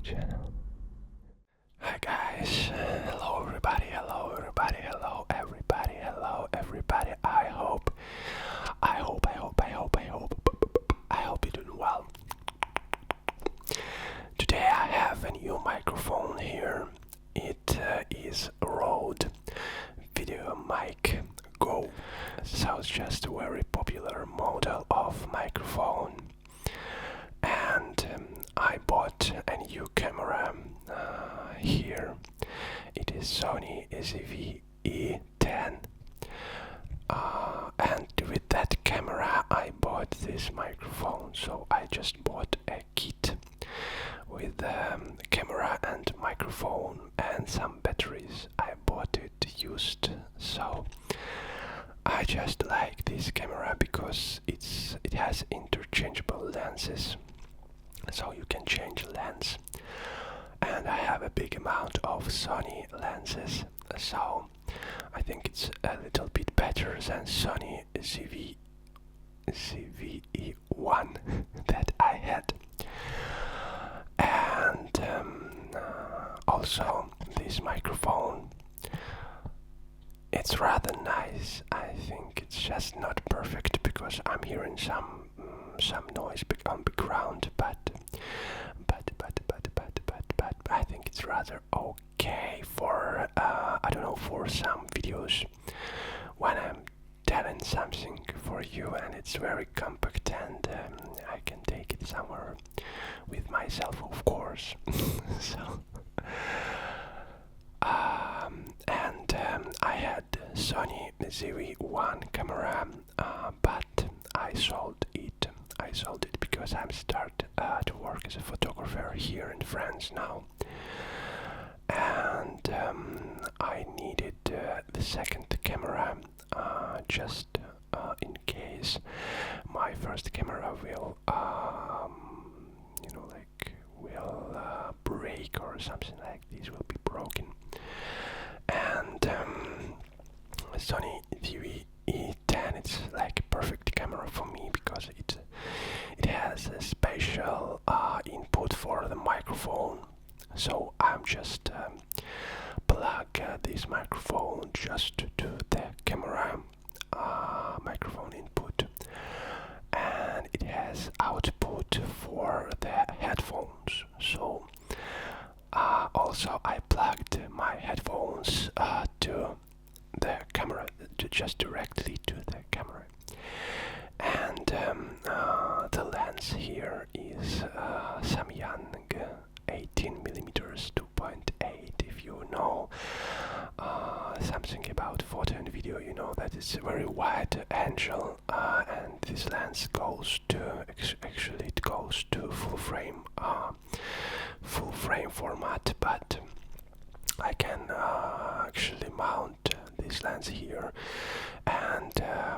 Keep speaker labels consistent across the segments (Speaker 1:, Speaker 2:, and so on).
Speaker 1: channel. Hi guys, hello everybody, hello everybody, hello everybody, hello everybody. I hope you're doing well. Today I have a new microphone here. It is Rode Video Mic Go. So it's just a very popular model of microphone. And I bought a new camera here. It is Sony ZV-E10. And with that camera I bought this microphone. So I just bought a kit with camera and microphone and some batteries. I bought it used, so I just like this camera because it has interchangeable lenses, so you can change lens. And I have a big amount of Sony lenses, so I think it's a little bit better than Sony ZV-E1 that I had. And also this microphone, it's rather nice. I think it's just not perfect because I'm hearing some noise on background, but I think it's rather okay for I don't know, for some videos when I'm telling something for you and it's very compact and I can take it somewhere with myself, of course. So I had Sony ZV-1 camera, but I sold it. Because I'm start to work as a photographer here in France now, and I needed the second camera just in case my first camera will will break or something like this, will be broken. And Sony ZV-E10, it's like a perfect camera for me because it has a special input for the microphone. So I'm just plug this microphone just to the camera microphone input, and it has output for the headphones. So also I plugged my headphones to the camera, just directly to the camera. And the lens here is Samyang 18mm 2.8. If you know something about photo and video, you know that it's a very wide angle, and this lens goes to actually it goes to full frame format, but I can actually mount this lens here, and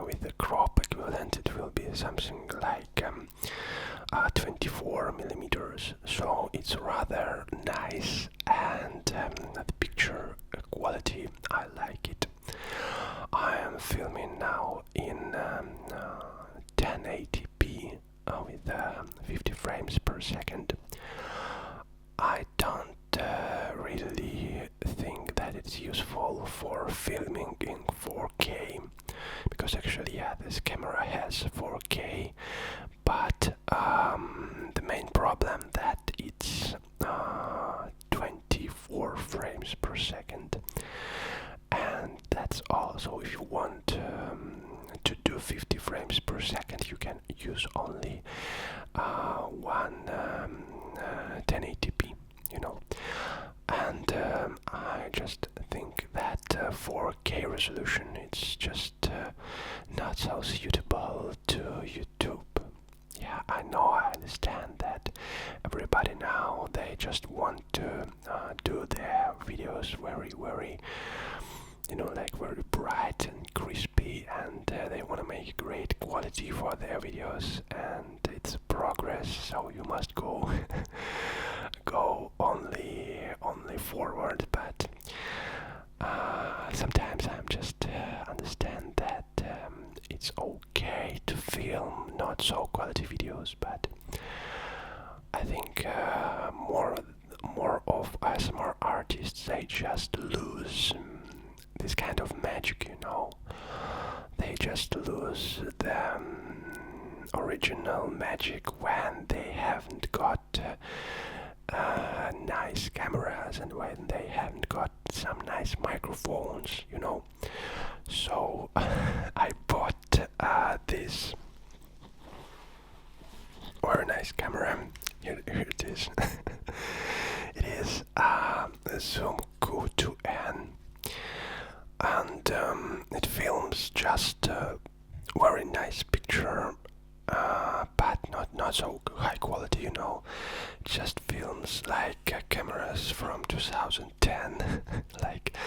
Speaker 1: with the crop equivalent it will be something like 24mm, so it's rather nice, and the picture quality, I like it. I am filming now in 1080p with 50 frames per second. I don't really think that it's useful for filming in 4K, because actually, yeah, this camera has 4K, but the main problem that it's 24 frames per second, and that's all. So if you want to do 50 frames per second, you can use only one 1080p, you know. And I just think that 4K resolution, it's just not so suitable to YouTube. Yeah, I know, I understand that everybody now, they just want to do their videos very, you know, like very bright and crispy, and they want to make great quality for their videos, and it's progress, so you must go only forward. But sometimes I'm just understand that it's okay to film not so quality videos, but I think more just lose this kind of magic, They just lose the original magic when they haven't got nice cameras and when they haven't got some nice microphones, So I bought this very nice camera. Here it is. It is a Zoom Q2N, and it films just a very nice picture, but not so high quality, It just films like cameras from 2010, like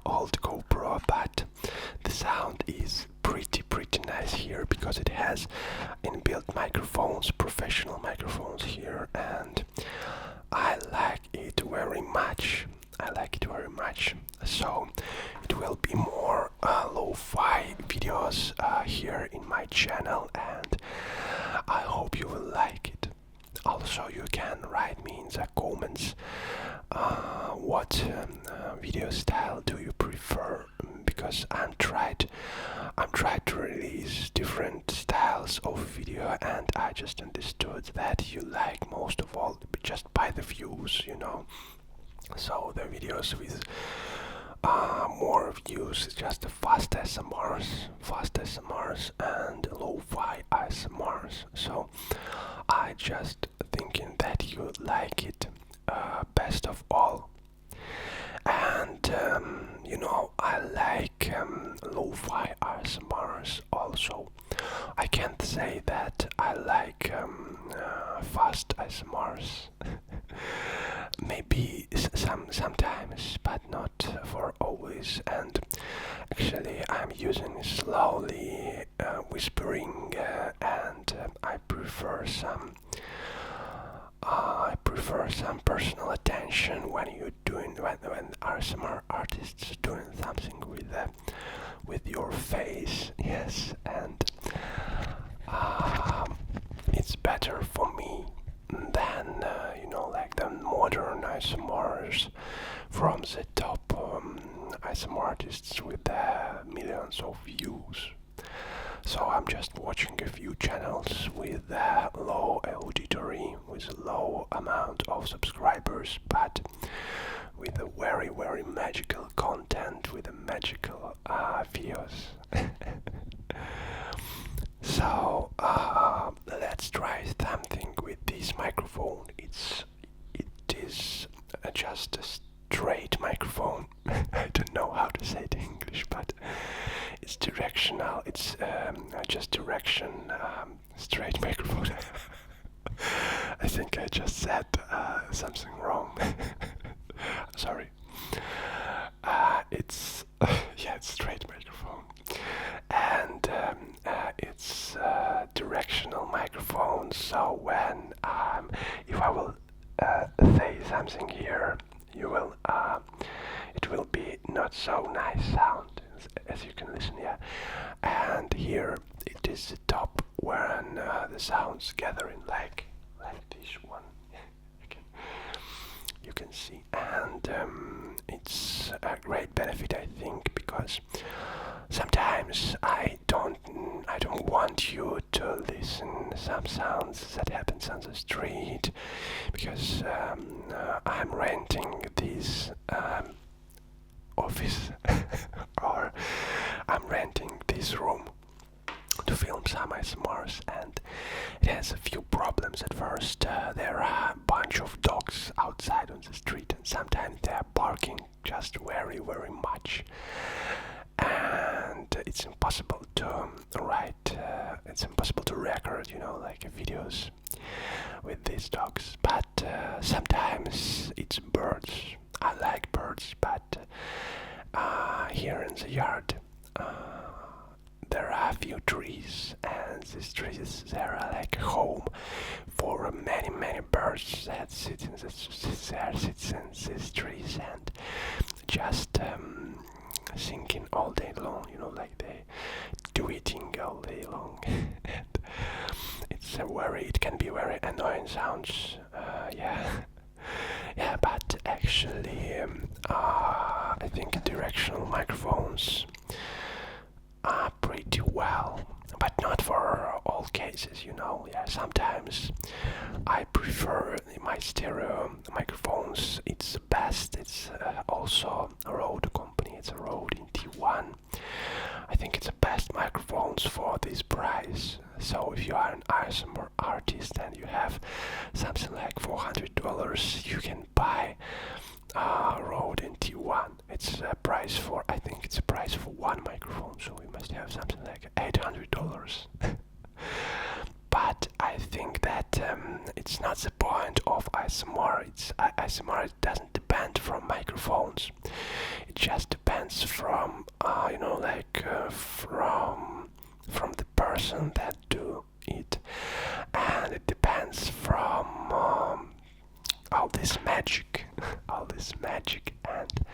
Speaker 1: old GoPro, but the sound is pretty nice here because it has inbuilt microphones, professional microphones here, and I like it very much. So it will be more lo-fi videos here in my channel, and I hope you will like it. Also, you can write me in the comments what video style do you prefer, because I'm tried to release different styles of video, and I just understood that you like most of all just by the views, So the videos with more views, just the fast SMRs and lo-fi ASMRs. So I just thinking that you like it best of all. And I like lo-fi ASMRs also. I can't say that I like fast ASMRs. Maybe sometimes, but not for always. And actually, I'm using slowly whispering, and I prefer some personal attention when ASMR artists doing something with your face. Yes, and it's better for me than like the modern ASMRs from the top ASMR artists with millions of views. So I'm just watching a few channels with low auditory, with a low amount of subscribers, but with a very magical content, with a magical videos. So let's try something with this microphone. It is just a straight microphone. I don't know how to say it in English, but it's directional. It's just direction straight microphone. I think I just said something wrong. Sorry. It's it's straight microphone, and it's directional microphone. So when if I will say something here, you will it will be not so nice sound as you can listen here. And here it is the top when the sounds gathering like this one. You can see, and it's a great benefit, I think, because sometimes I don't want you to listen some sounds that happens on the street, because I'm renting this office or I'm renting this room to film some ASMRs, and it has a few problems. At first, there are a bunch of dogs outside on the street, and sometimes they are barking just very much, and it's impossible to write, it's impossible to record, like videos with these dogs. But sometimes it's birds. I like birds, but here in the yard there are a few trees, and these trees, they are like a home for many birds that sit in these trees and just singing all day long, like they tweeting all day long. And it can be very annoying sounds, yeah, but actually, I think directional microphones are pretty well, but not for all cases, you know. Yeah, sometimes I prefer my stereo microphones. It's the best. It's also a Rode company. It's a Rode in T1. I think it's the best microphones for this price. So if you are an ASMR artist and you have something like $400, you can buy Rode in T1. It's a price for, I think it's a price for one microphone, so we must have something like $800. But I think that it's not the point of ASMR. ASMR doesn't depend from microphones. It just depends from from the person that do it, and it depends from all this magic, and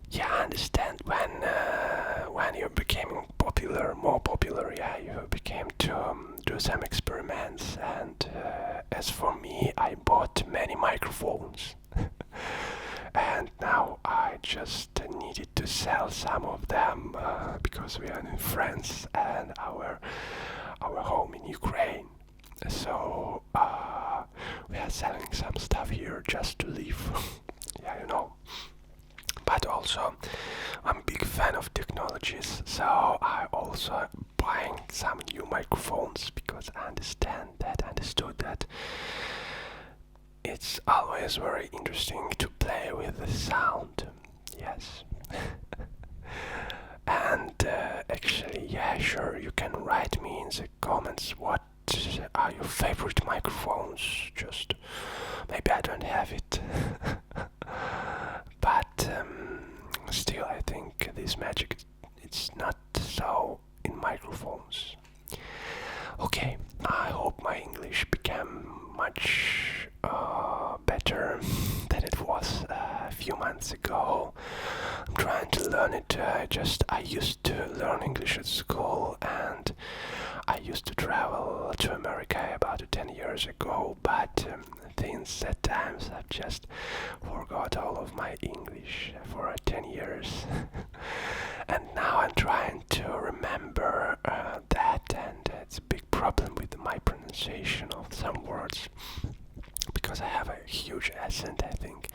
Speaker 1: yeah, I understand when you became more popular, yeah, you became to do some experiments, and as for me, I bought many microphones, and now I just needed to sell some of them because we are in France and our home in Ukraine, so we are selling some stuff here just to live. Yeah, you know. But also, I'm a big fan of technologies, so I also buying some new microphones because I understood that it's always very interesting to play with the sound. Yes. And actually, yeah, sure, you can write me in the comments what are your favorite microphones. Just maybe I don't have it. But still, I think this magic, it's not so in microphones. Okay, I hope my English became much better than it was a few months ago. I'm trying to learn it. I used to learn English at school, and I used to travel to America about 10 years ago, but since that times I've just forgot all of my English for 10 years. And now I'm trying to remember that, and it's a big problem with my pronunciation of some words because I have a huge accent, I think,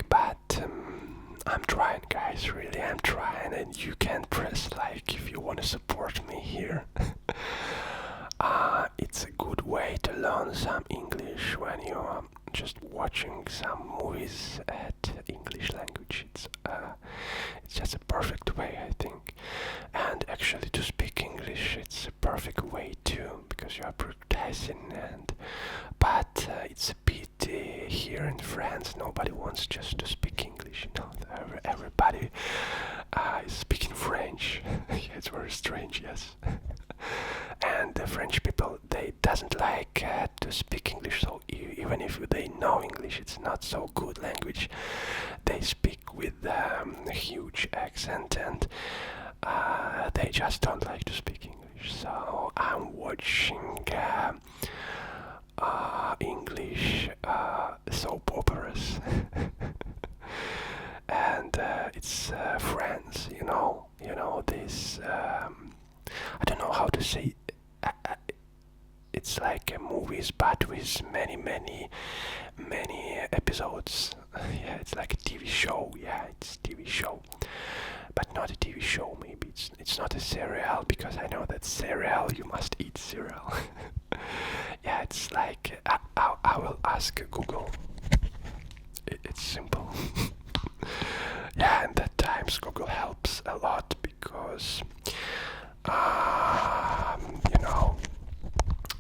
Speaker 1: but I'm trying, guys, really, I'm trying, and you can press like if you want to support me here. It's a good way to learn some English when you're just watching some movies at English language. It's just a perfect way, I think. And actually, to speak English, it's a perfect way too, because you are practicing. But it's a pity here in France. Nobody wants just to speak English. You know, everybody is speaking French. Yeah, it's very strange, yes. And the French people, they doesn't like to speak English, so even if they know English, it's not so good language. They speak with a huge accent, and they just don't like to speak English. So I'm watching English soap operas, and it's Friends. You know this. I don't know how to say. It's like movies, but with many episodes. Yeah, it's like a TV show. Yeah, it's a TV show, but not a TV show. Maybe it's not a cereal, because I know that cereal, you must eat cereal. Yeah, it's like I will ask Google. It's simple. Yeah, and at times Google helps a lot because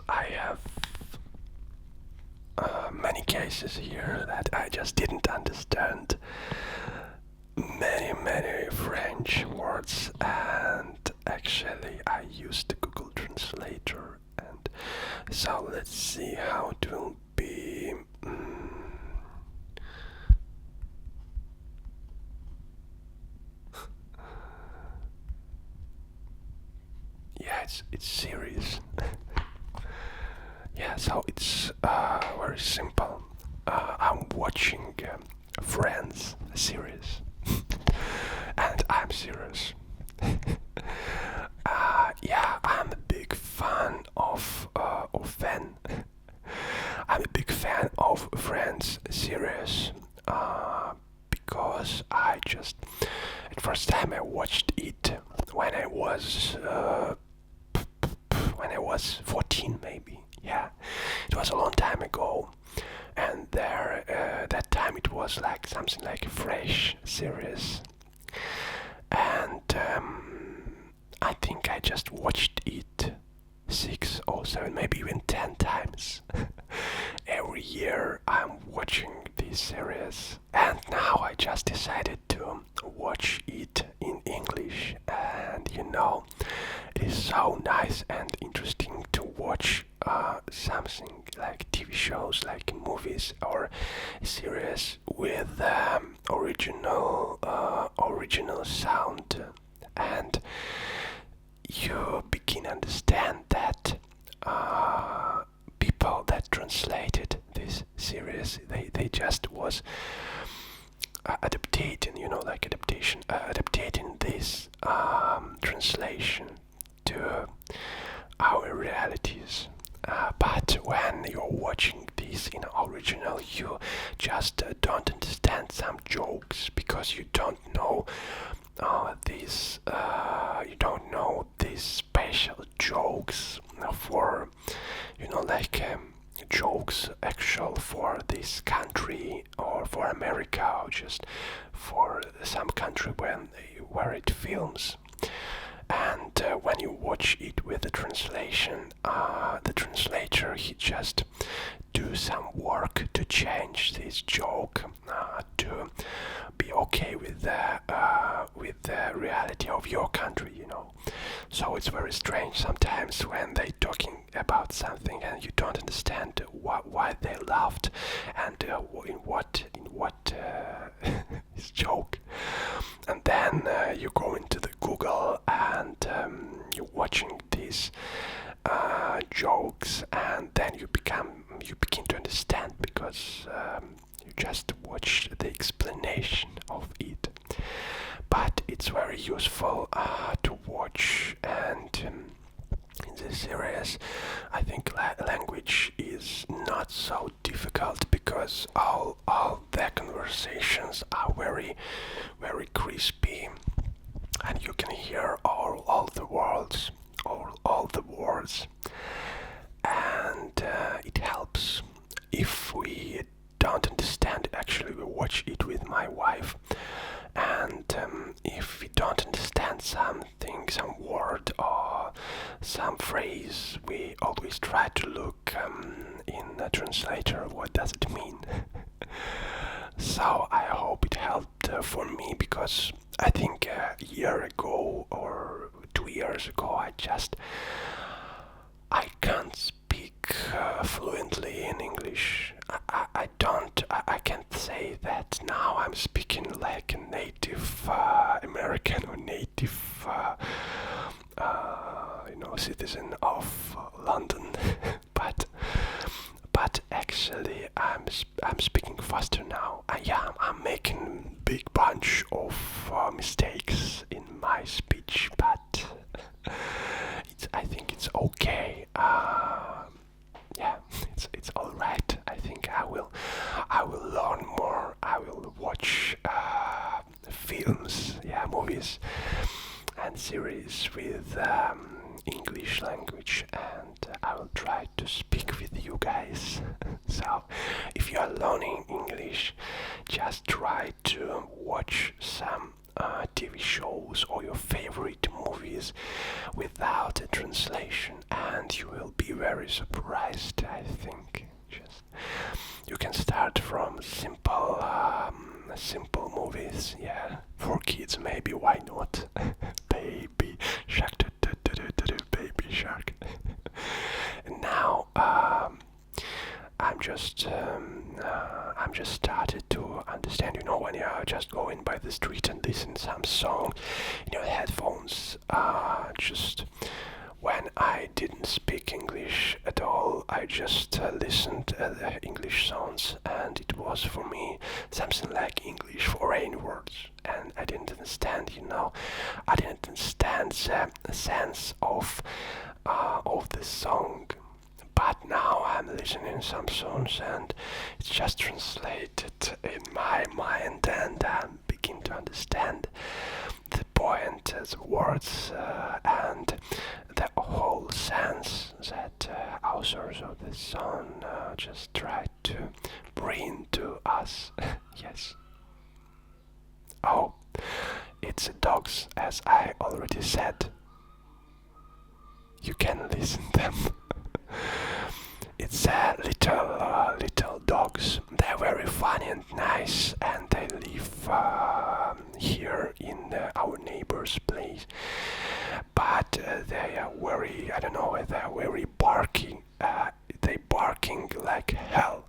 Speaker 1: I have many cases here that I just didn't understand many French words, and actually I used the Google Translator, and so let's see how it will be. Yeah, it's serious. Yeah, so it's very simple. I'm watching Friends series, and I'm serious. Yeah, I'm a big fan I'm a big fan of Friends series because at first time I watched it when I was 14 maybe. Yeah, it was a long time ago, and that time it was like something like a fresh series, and I think I just watched it 6 or 7, maybe even 10 times. Every year I'm watching this series, and now I just decided to watch it in English. And it is so nice and interesting to watch something like TV shows, like movies or series with original sound, and you begin understand that people that translated this series, they just was adaptating, adaptating this translation to our realities. But when you're watching this in original, you just don't understand some jokes because you don't know these special jokes for jokes actual for this country or for America or just for some country where it films. And when you watch it with the translation, the translator, he just do some work to change this joke to be okay with the reality of your country. So it's very strange sometimes when they talking about something and you don't understand why they laughed and in what is joke. And then you go into the Google and you're watching these jokes, and then you begin to understand because you just watch the explanation of it. But it's very useful to watch, and in this series I think language is not so difficult because all the conversations are very very crispy, and you can hear all the words, all the words, and it helps. If we don't understand, actually we watch it with my wife, and if we don't understand something, some word or some phrase, we always try to look in the translator what does it mean. So I hope it helped for me, because I think a year ago or 2 years ago I can't speak fluently in English. I can't say that now I'm speaking like a native American or native citizen of London, but actually I'm speaking faster now. Yeah, I'm making big bunch of mistakes in my speech, but I think it's okay. Yeah, it's all right. I think I will learn more. I will watch films, movies and series with English language, and I will try to speak with you guys. So if you are learning English, just try to watch some TV shows or your favorite movies without a translation, and you will be very surprised. I think you can start from simple movies, for kids maybe. Why not? Baby shark, baby shark. And now I'm just started to understand. When you are just going by the street and listen some song in your headphones, just when I didn't speak English at all. I just listened to the English songs, and it was for me something like English foreign words, and I didn't understand, I didn't understand the sense of the song. But now I'm listening some songs, and it's just translated in my mind, and I'm beginning to understand the point, the words, and the whole sense that authors of the song just tried to bring to us. Yes. Oh, it's dogs, as I already said. You can listen them. It's little dogs. They're very funny and nice, and they live here in our neighbor's place. But they are very, I don't know, they're very barking. They barking like hell,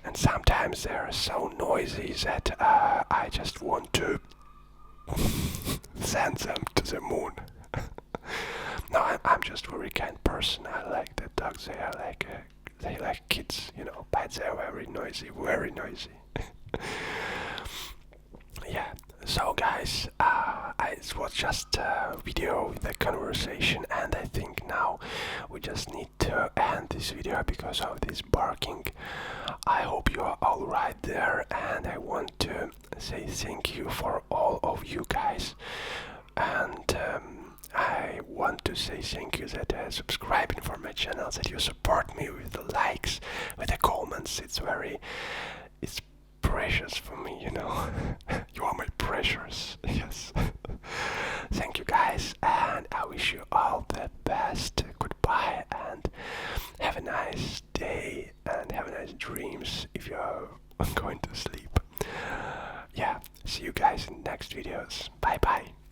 Speaker 1: and sometimes they're so noisy that I just want to send them to the moon. No, I'm just a very kind person. I like the dogs. They like kids, but they're very noisy, very noisy. Yeah. So guys, it was just a video with a conversation, and I think now we just need to end this video because of this barking. I hope you are all right there, and I want to say thank you for all of you guys, and I want to say thank you that subscribing for my channel, that you support me with the likes, with the comments. It's precious for me, You are my precious, yes. Thank you guys, and I wish you all the best. Goodbye, and have a nice day, and have a nice dreams if you're going to sleep. Yeah, see you guys in next videos. Bye bye.